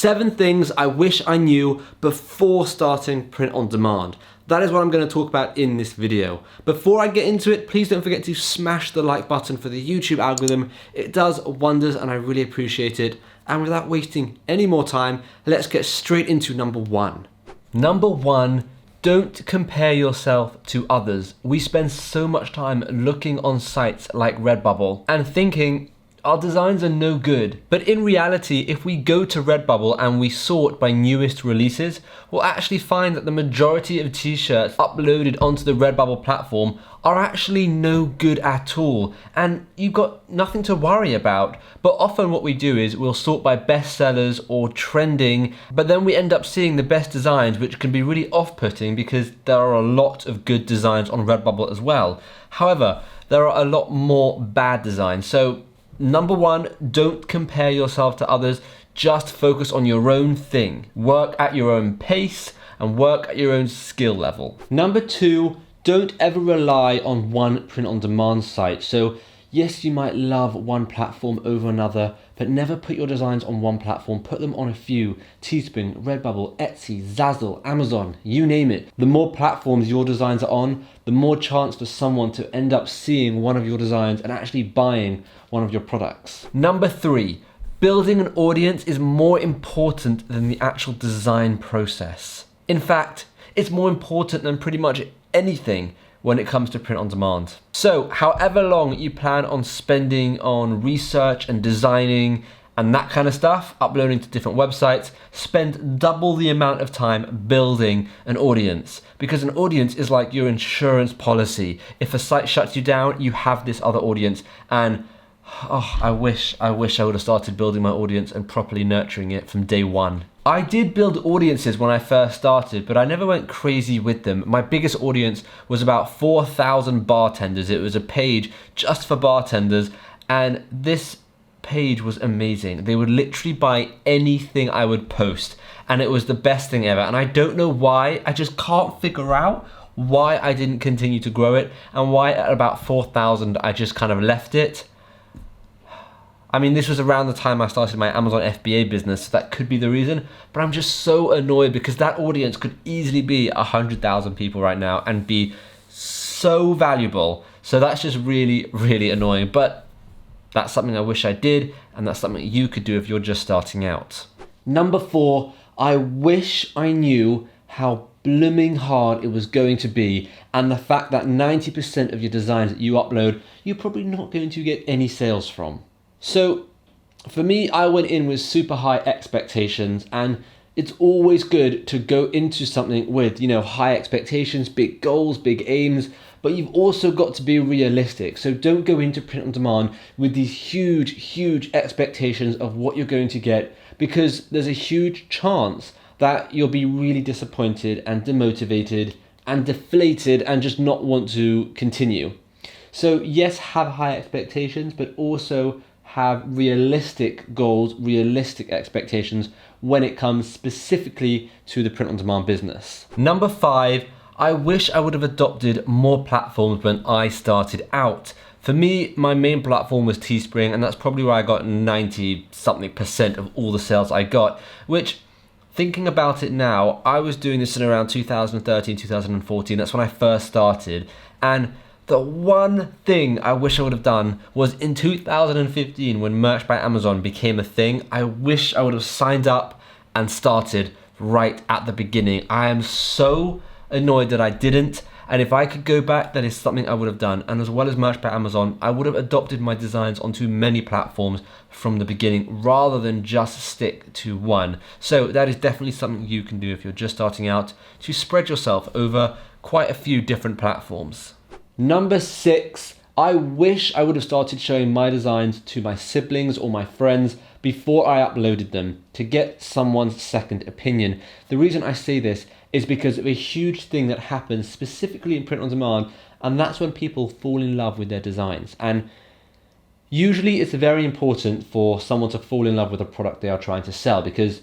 7 things I wish I knew before starting print on demand. That is what I'm going to talk about in this video. Before I get into it, please don't forget to smash the like button for the YouTube algorithm. It does wonders and I really appreciate it. And without wasting any more time, let's get straight into number 1. Number 1, don't compare yourself to others. We spend so much time looking on sites like Redbubble and thinking, our designs are no good. But in reality, if we go to Redbubble and we sort by newest releases, we'll actually find that the majority of t-shirts uploaded onto the Redbubble platform are actually no good at all. And you've got nothing to worry about. But often what we do is we'll sort by bestsellers or trending, but then we end up seeing the best designs, which can be really off-putting because there are a lot of good designs on Redbubble as well. However, there are a lot more bad designs. So number 1, don't compare yourself to others. Just focus on your own thing. Work at your own pace and work at your own skill level. Number 2, don't ever rely on one print-on-demand site. So yes, you might love one platform over another, but never put your designs on one platform. Put them on a few. Teespring, Redbubble, Etsy, Zazzle, Amazon, you name it. The more platforms your designs are on, the more chance for someone to end up seeing one of your designs and actually buying one of your products. Number 3, building an audience is more important than the actual design process. In fact, it's more important than pretty much anything when it comes to print on demand. So however long you plan on spending on research and designing and that kind of stuff, uploading to different websites, spend double the amount of time building an audience, because an audience is like your insurance policy. If a site shuts you down, you have this other audience. And I wish I would have started building my audience and properly nurturing it from day 1. I did build audiences when I first started, but I never went crazy with them. My biggest audience was about 4,000 bartenders. It was a page just for bartenders, and this page was amazing. They would literally buy anything I would post, and it was the best thing ever. And I don't know why, I just can't figure out why I didn't continue to grow it, and why at about 4,000 I just kind of left it. I mean, this was around the time I started my Amazon FBA business, so that could be the reason, but I'm just so annoyed because that audience could easily be 100,000 people right now and be so valuable. So that's just really, really annoying, but that's something I wish I did, and that's something you could do if you're just starting out. Number 4, I wish I knew how blooming hard it was going to be, and the fact that 90% of your designs that you upload, you're probably not going to get any sales from. So for me, I went in with super high expectations, and it's always good to go into something with, high expectations, big goals, big aims, but you've also got to be realistic. So don't go into print on demand with these huge, huge expectations of what you're going to get, because there's a huge chance that you'll be really disappointed and demotivated and deflated and just not want to continue. So yes, have high expectations, but also have realistic goals, realistic expectations when it comes specifically to the print-on-demand business. Number 5, I wish I would have adopted more platforms when I started out. For me, my main platform was Teespring, and that's probably where I got 90-something% of all the sales I got, which, thinking about it now, I was doing this in around 2013, 2014. That's when I first started, and the one thing I wish I would have done was in 2015, when Merch by Amazon became a thing, I wish I would have signed up and started right at the beginning. I am so annoyed that I didn't, and if I could go back, that is something I would have done. And as well as Merch by Amazon, I would have adopted my designs onto many platforms from the beginning rather than just stick to one. So that is definitely something you can do if you're just starting out, to spread yourself over quite a few different platforms. Number 6, I wish I would have started showing my designs to my siblings or my friends before I uploaded them to get someone's second opinion. The reason I say this is because of a huge thing that happens specifically in print on demand, and that's when people fall in love with their designs. And usually it's very important for someone to fall in love with a product they are trying to sell, because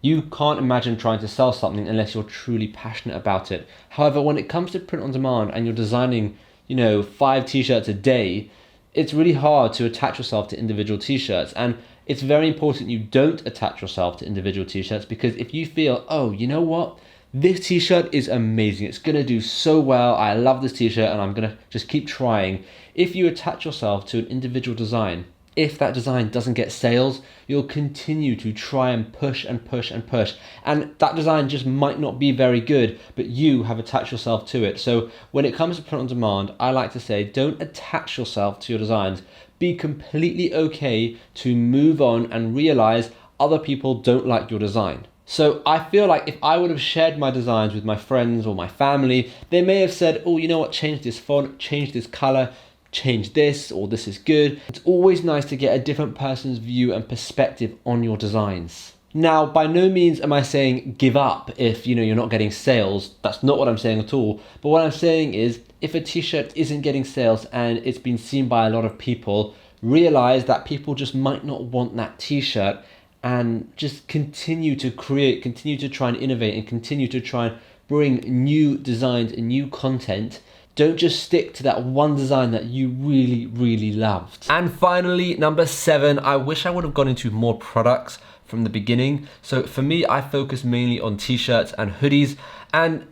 you can't imagine trying to sell something unless you're truly passionate about it. However, when it comes to print on demand and you're designing 5 t-shirts a day, it's really hard to attach yourself to individual t-shirts, and it's very important you don't attach yourself to individual t-shirts, because if you feel, oh, you know what, this t-shirt is amazing, it's gonna do so well, I love this t-shirt and I'm gonna just keep trying. If you attach yourself to an individual design, if that design doesn't get sales, you'll continue to try and push and push and push. And that design just might not be very good, but you have attached yourself to it. So when it comes to print on demand, I like to say, don't attach yourself to your designs. Be completely okay to move on and realize other people don't like your design. So I feel like if I would have shared my designs with my friends or my family, they may have said, oh, you know what, change this font, change this color, change this, or this is good. It's always nice to get a different person's view and perspective on your designs. Now, by no means am I saying give up if you're not getting sales. That's not what I'm saying at all. But what I'm saying is, if a t-shirt isn't getting sales and it's been seen by a lot of people, realize that people just might not want that t-shirt, and just continue to create, continue to try and innovate, and continue to try and bring new designs and new content. Don't just stick to that one design that you really, really loved. And finally, number 7, I wish I would have gone into more products from the beginning. So for me, I focus mainly on t-shirts and hoodies. And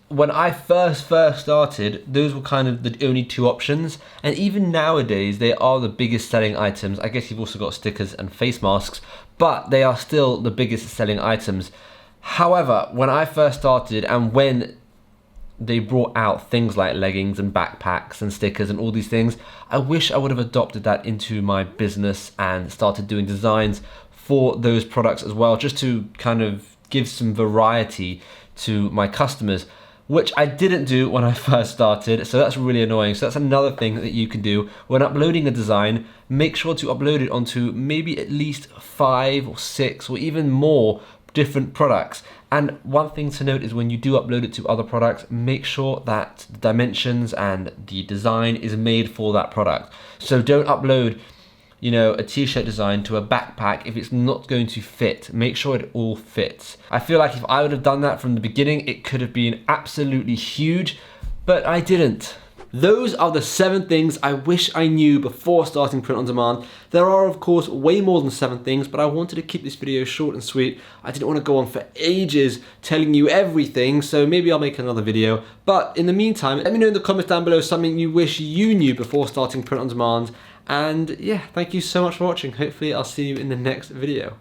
when I first started, those were kind of the only 2 options. And even nowadays, they are the biggest selling items. I guess you've also got stickers and face masks, but they are still the biggest selling items. However, when I first started and when they brought out things like leggings and backpacks and stickers and all these things, I wish I would have adopted that into my business and started doing designs for those products as well, just to kind of give some variety to my customers, which I didn't do when I first started. So that's really annoying. So that's another thing that you can do when uploading a design. Make sure to upload it onto maybe at least 5 or 6 or even more different products. And one thing to note is when you do upload it to other products, make sure that the dimensions and the design is made for that product. So don't upload, a t-shirt design to a backpack if it's not going to fit. Make sure it all fits. I feel like if I would have done that from the beginning, it could have been absolutely huge, but I didn't. Those are the 7 things I wish I knew before starting print on demand. There are of course way more than 7 things, but I wanted to keep this video short and sweet. I didn't want to go on for ages telling you everything, so maybe I'll make another video. But in the meantime, let me know in the comments down below something you wish you knew before starting print on demand. And yeah, thank you so much for watching. Hopefully I'll see you in the next video.